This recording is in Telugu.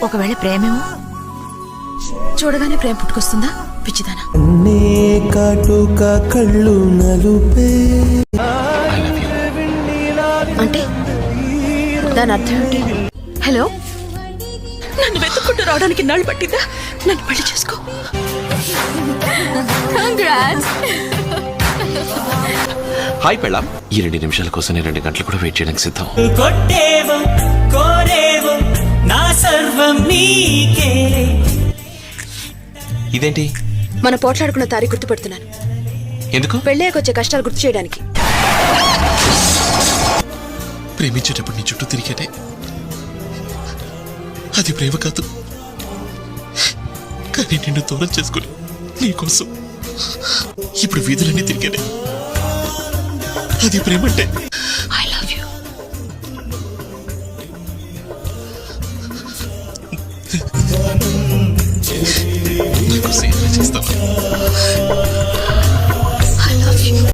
ఒకవేళ ప్రేమేమో? చూడగానే ప్రేమ పుట్టుకొస్తుందా పిచ్చిదానా? అంటే దాని అర్థం ఏంటి? హలో, నన్ను వెతుక్కుంటూ రావడానికి నాళ్ళు పట్టిందా? నన్ను పెళ్లి చేసుకో. హాయ్ పెళ్ళాం, ఈ 2 నిమిషాల కోసం నేను 2 గంటలు కూడా వెయిట్ చేయడానికి సిద్ధం. ఇదేంటి? మన పోట్లాడుకున్న తారీఖు గుర్తుపెడుతున్నాను. ఎందుకు? పెళ్ళాక వచ్చే కష్టాలు గుర్తు చేయడానికి. ప్రేమించేటప్పుడు నీ చుట్టూ తిరిగేనే అది ప్రేమ కాదు. కానీ నిన్ను దూరం చేసుకుని నీకోసం ఇప్పుడు వీధులన్నీ తిరిగానే అది ప్రేమ అంటే. I love you. నాకు సేవ చేస్తా.